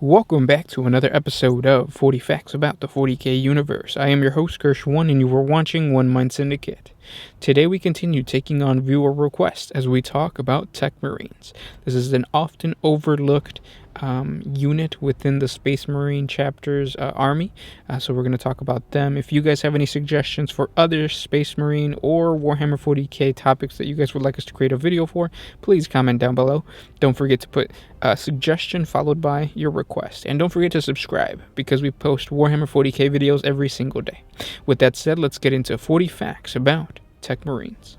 Welcome back to another episode of 40 Facts About the 40K Universe. I am your host, Gersh1, and you are watching One Mind Syndicate. Today we continue taking on viewer requests as we talk about Techmarines. This is an often overlooked unit within the Space Marine chapter's army, so we're going to talk about them. If you guys have any suggestions for other Space Marine or Warhammer 40K topics that you guys would like us to create a video for, please comment down below. Don't forget to put a suggestion followed by your request, and don't forget to subscribe because we post Warhammer 40K videos every single day. With that said, let's get into 40 facts about Techmarines.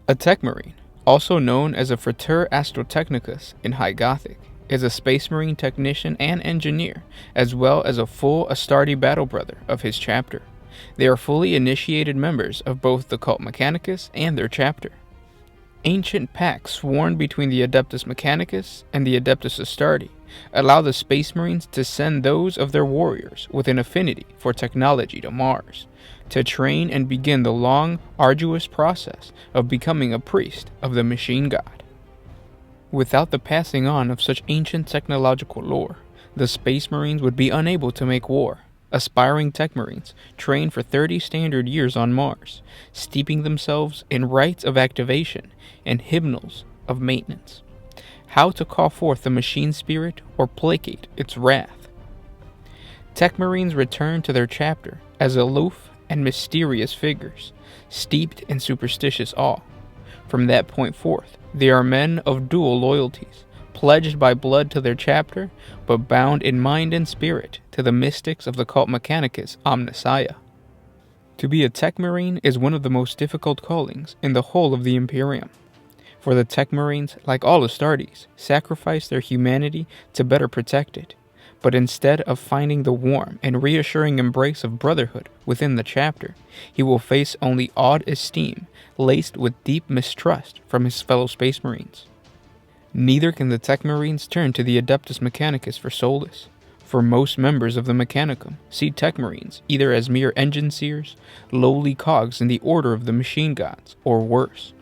A Techmarine, also known as a Frater Astrotechnicus in High Gothic, is a Space Marine technician and engineer, as well as a full Astartes battle brother of his chapter. They are fully initiated members of both the Cult Mechanicus and their chapter. Ancient pacts sworn between the Adeptus Mechanicus and the Adeptus Astartes allow the Space Marines to send those of their warriors with an affinity for technology to Mars, to train and begin the long, arduous process of becoming a priest of the machine god. Without the passing on of such ancient technological lore, the Space Marines would be unable to make war. Aspiring Techmarines train for 30 standard years on Mars, steeping themselves in rites of activation and hymnals of maintenance. How to call forth the machine spirit or placate its wrath. Techmarines return to their chapter as aloof and mysterious figures, steeped in superstitious awe. From that point forth, they are men of dual loyalties, pledged by blood to their chapter, but bound in mind and spirit to the mystics of the Cult Mechanicus Omnissiah. To be a Techmarine is one of the most difficult callings in the whole of the Imperium. For the Techmarines, like all Astartes, sacrifice their humanity to better protect it. But instead of finding the warm and reassuring embrace of brotherhood within the chapter, he will face only odd esteem laced with deep mistrust from his fellow Space Marines. Neither can the Techmarines turn to the Adeptus Mechanicus for solace, for most members of the Mechanicum see Techmarines either as mere engine seers, lowly cogs in the order of the machine gods, or worse,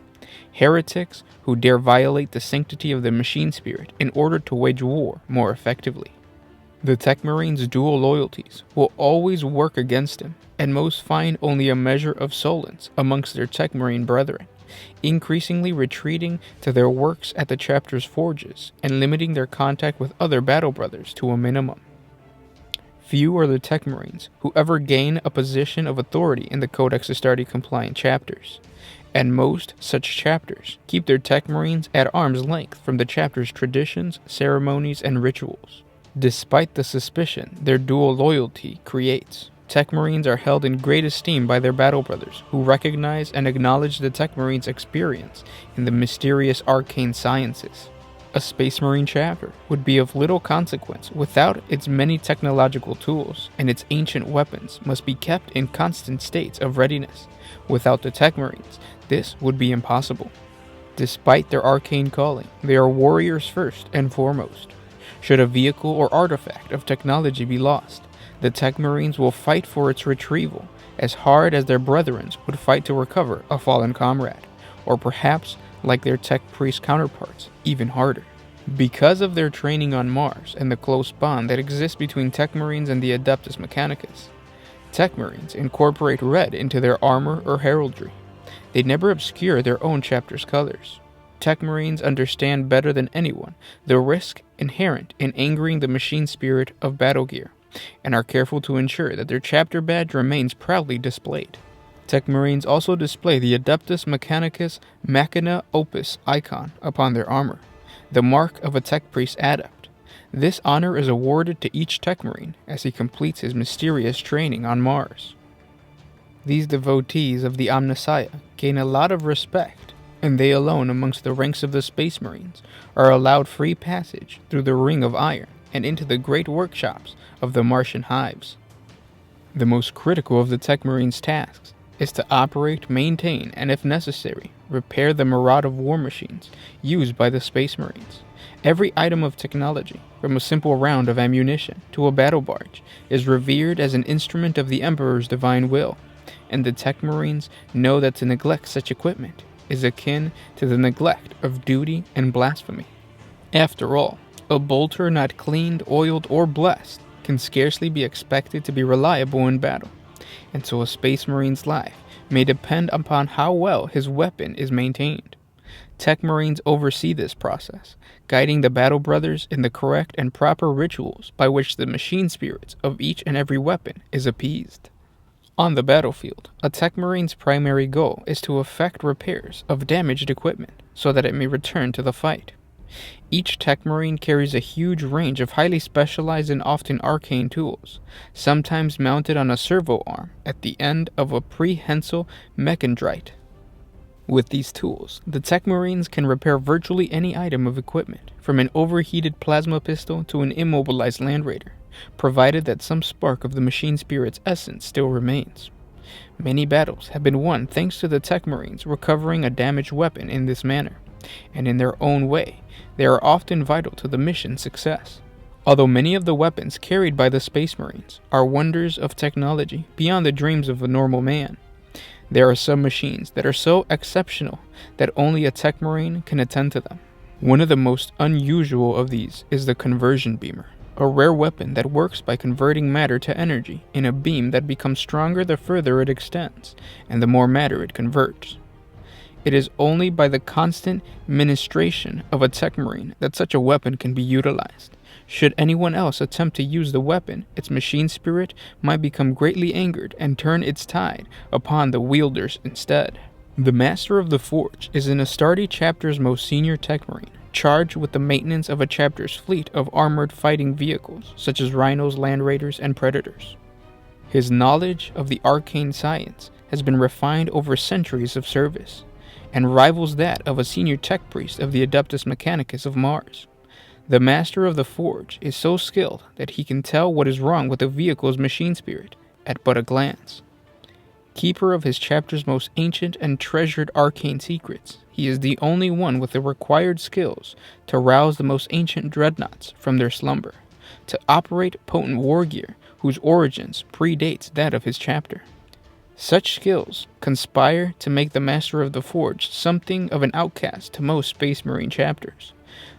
heretics who dare violate the sanctity of the machine spirit in order to wage war more effectively. The Techmarines' dual loyalties will always work against him, and most find only a measure of solace amongst their Techmarine brethren, increasingly retreating to their works at the chapter's forges and limiting their contact with other battle brothers to a minimum. Few are the Techmarines who ever gain a position of authority in the Codex Astartes compliant chapters, and most such chapters keep their Techmarines at arm's length from the chapter's traditions, ceremonies, and rituals. Despite the suspicion their dual loyalty creates, Techmarines are held in great esteem by their battle brothers, who recognize and acknowledge the Techmarines' experience in the mysterious arcane sciences. A Space Marine chapter would be of little consequence without its many technological tools, and its ancient weapons must be kept in constant states of readiness. Without the Techmarines, this would be impossible. Despite their arcane calling, they are warriors first and foremost. Should a vehicle or artifact of technology be lost, the Techmarines will fight for its retrieval as hard as their brethren would fight to recover a fallen comrade, or perhaps, like their Tech Priest counterparts, even harder. Because of their training on Mars and the close bond that exists between Techmarines and the Adeptus Mechanicus, Techmarines incorporate red into their armor or heraldry. They never obscure their own chapter's colors. Techmarines understand better than anyone the risk inherent in angering the machine spirit of battle gear, and are careful to ensure that their chapter badge remains proudly displayed. Techmarines also display the Adeptus Mechanicus Machina Opus icon upon their armor, the mark of a Tech Priest adept. This honor is awarded to each Techmarine as he completes his mysterious training on Mars. These devotees of the Omnissiah gain a lot of respect, and they alone amongst the ranks of the Space Marines are allowed free passage through the Ring of Iron and into the great workshops of the Martian hives. The most critical of the Techmarines' tasks is to operate, maintain, and if necessary, repair the Maraud of war machines used by the Space Marines. Every item of technology, from a simple round of ammunition to a battle barge, is revered as an instrument of the Emperor's divine will, and the Techmarines know that to neglect such equipment is akin to the neglect of duty and blasphemy. After all, A bolter not cleaned, oiled, or blessed can scarcely be expected to be reliable in battle, and so a Space Marine's life may depend upon how well his weapon is maintained. Techmarines oversee this process, guiding the Battle Brothers in the correct and proper rituals by which the machine spirits of each and every weapon is appeased. On the battlefield, a Techmarine's primary goal is to effect repairs of damaged equipment so that it may return to the fight. Each Techmarine carries a huge range of highly specialized and often arcane tools, sometimes mounted on a servo arm at the end of a prehensile mechadrite. With these tools, the Techmarines can repair virtually any item of equipment, from an overheated plasma pistol to an immobilized Land Raider, provided that some spark of the machine spirit's essence still remains. Many battles have been won thanks to the Techmarines recovering a damaged weapon in this manner, and in their own way, they are often vital to the mission's success. Although many of the weapons carried by the Space Marines are wonders of technology beyond the dreams of a normal man, there are some machines that are so exceptional that only a Techmarine can attend to them. One of the most unusual of these is the conversion beamer, a rare weapon that works by converting matter to energy in a beam that becomes stronger the further it extends, and the more matter it converts. It is only by the constant ministration of a Techmarine that such a weapon can be utilized. Should anyone else attempt to use the weapon, its machine spirit might become greatly angered and turn its tide upon the wielders instead. The Master of the Forge is an Astarte chapter's most senior Techmarine, charged with the maintenance of a chapter's fleet of armored fighting vehicles, such as Rhinos, Land Raiders, and Predators. His knowledge of the arcane science has been refined over centuries of service, and rivals that of a senior tech priest of the Adeptus Mechanicus of Mars. The Master of the Forge is so skilled that he can tell what is wrong with a vehicle's machine spirit at but a glance. Keeper of his chapter's most ancient and treasured arcane secrets, he is the only one with the required skills to rouse the most ancient dreadnoughts from their slumber, to operate potent war gear whose origins predates that of his chapter. Such skills conspire to make the Master of the Forge something of an outcast to most Space Marine chapters.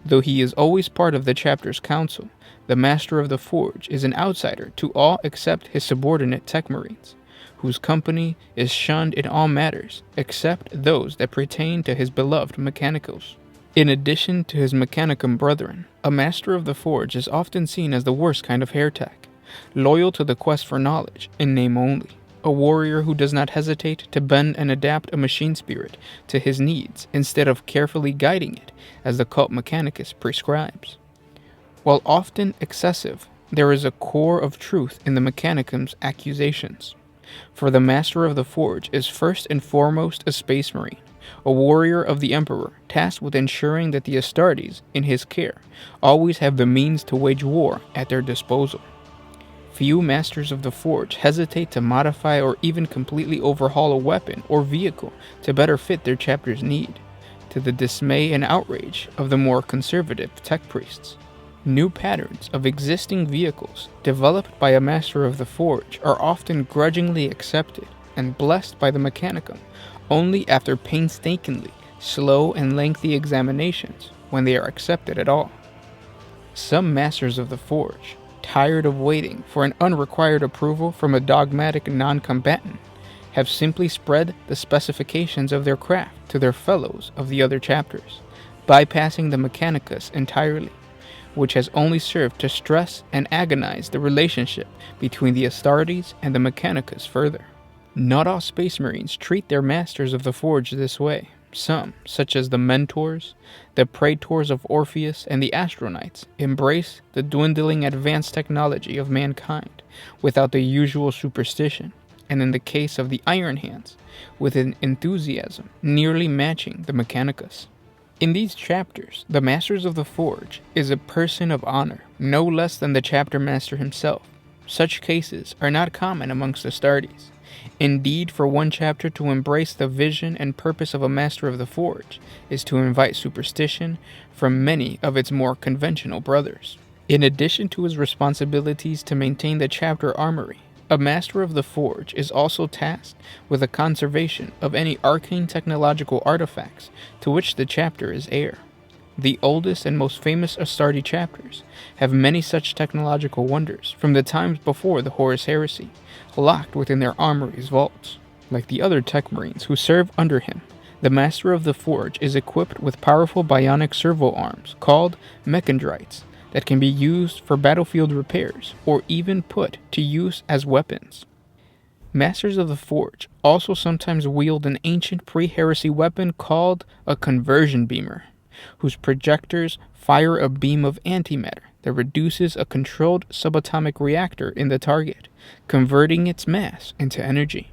Though he is always part of the chapter's council, the Master of the Forge is an outsider to all except his subordinate Techmarines, whose company is shunned in all matters except those that pertain to his beloved Mechanicals. In addition to his Mechanicum brethren, a Master of the Forge is often seen as the worst kind of hair tech, loyal to the quest for knowledge in name only. A warrior who does not hesitate to bend and adapt a machine spirit to his needs instead of carefully guiding it as the cult Mechanicus prescribes. While often excessive, there is a core of truth in the Mechanicum's accusations. For the Master of the Forge is first and foremost a Space Marine, a warrior of the Emperor tasked with ensuring that the Astartes in his care always have the means to wage war at their disposal. Few Masters of the Forge hesitate to modify or even completely overhaul a weapon or vehicle to better fit their chapter's need, to the dismay and outrage of the more conservative tech priests. New patterns of existing vehicles developed by a Master of the Forge are often grudgingly accepted and blessed by the Mechanicum only after painstakingly slow and lengthy examinations, when they are accepted at all. Some Masters of the Forge, tired of waiting for an unrequired approval from a dogmatic non-combatant, have simply spread the specifications of their craft to their fellows of the other chapters, bypassing the Mechanicus entirely, which has only served to stress and agonize the relationship between the Astartes and the Mechanicus further. Not all Space Marines treat their Masters of the Forge this way. Some, such as the Mentors, the Praetors of Orpheus, and the Astronites, embrace the dwindling advanced technology of mankind without the usual superstition, and in the case of the Iron Hands, with an enthusiasm nearly matching the Mechanicus. In these chapters, the Masters of the Forge is a person of honor, no less than the chapter master himself. Such cases are not common amongst Astartes. Indeed, for one chapter to embrace the vision and purpose of a Master of the Forge is to invite superstition from many of its more conventional brothers. In addition to his responsibilities to maintain the chapter armory, a Master of the Forge is also tasked with the conservation of any arcane technological artifacts to which the chapter is heir. The oldest and most famous Astartes chapters have many such technological wonders from the times before the Horus Heresy, locked within their armory's vaults. Like the other Techmarines who serve under him, the Master of the Forge is equipped with powerful bionic servo arms called mechadrites that can be used for battlefield repairs or even put to use as weapons. Masters of the Forge also sometimes wield an ancient pre-heresy weapon called a conversion beamer, whose projectors fire a beam of antimatter that reduces a controlled subatomic reactor in the target, converting its mass into energy.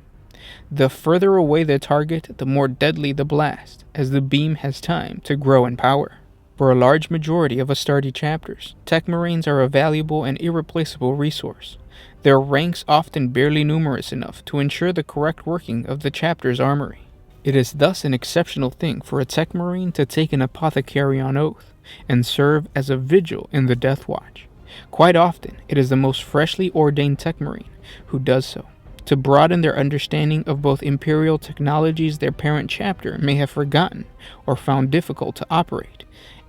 The further away the target, the more deadly the blast, as the beam has time to grow in power. For a large majority of Astartes chapters, Techmarines are a valuable and irreplaceable resource, their ranks often barely numerous enough to ensure the correct working of the chapter's armory. It is thus an exceptional thing for a Techmarine to take an apothecary on oath and serve as a vigil in the Deathwatch. Quite often, it is the most freshly ordained Techmarine who does so, to broaden their understanding of both imperial technologies their parent chapter may have forgotten or found difficult to operate,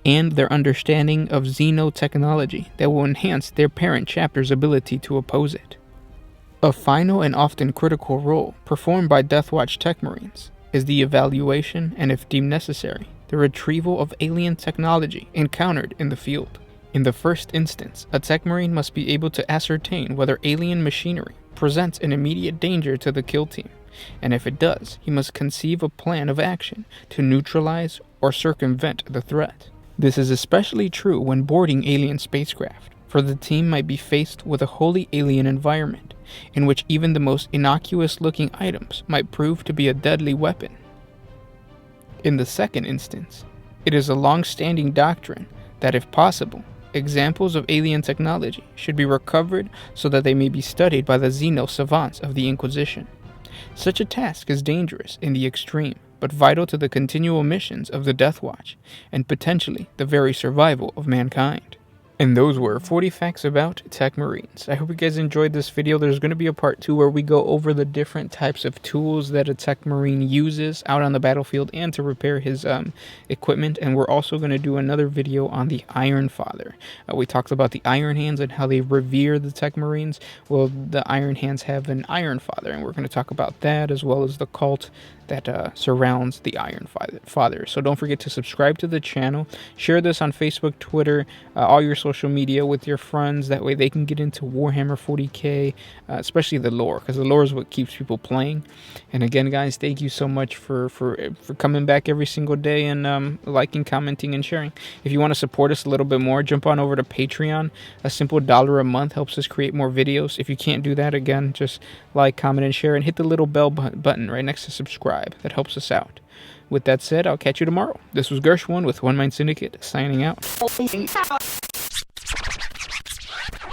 and their understanding of xenotechnology that will enhance their parent chapter's ability to oppose it. A final and often critical role performed by Deathwatch Techmarines is the evaluation and, if deemed necessary, the retrieval of alien technology encountered in the field. In the first instance, a Techmarine must be able to ascertain whether alien machinery presents an immediate danger to the kill team, and if it does, he must conceive a plan of action to neutralize or circumvent the threat. This is especially true when boarding alien spacecraft, for the team might be faced with a wholly alien environment, in which even the most innocuous-looking items might prove to be a deadly weapon. In the second instance, it is a long-standing doctrine that, if possible, examples of alien technology should be recovered so that they may be studied by the Xeno savants of the Inquisition. Such a task is dangerous in the extreme, but vital to the continual missions of the Deathwatch, and potentially the very survival of mankind. And those were 40 facts about Techmarines. I hope you guys enjoyed this video. There's going to be a part 2 where we go over the different types of tools that a Techmarine uses out on the battlefield and to repair his equipment. And we're also going to do another video on the Iron Father. We talked about the Iron Hands and how they revere the Techmarines. Well, the Iron Hands have an Iron Father, and we're going to talk about that as well as the cult that surrounds the Iron Father. So don't forget to subscribe to the channel, share this on Facebook, Twitter, all your social media with your friends. That way they can get into Warhammer 40K, especially the lore, because the lore is what keeps people playing. And again, guys, thank you so much for coming back every single day and liking, commenting, and sharing. If you want to support us a little bit more, jump on over to Patreon. A simple $1 a month helps us create more videos. If you can't do that, again, just like, comment, and share, and hit the little bell button right next to subscribe. That helps us out. With that said, I'll catch you tomorrow. This was Gersh1 with One Mind Syndicate, signing out.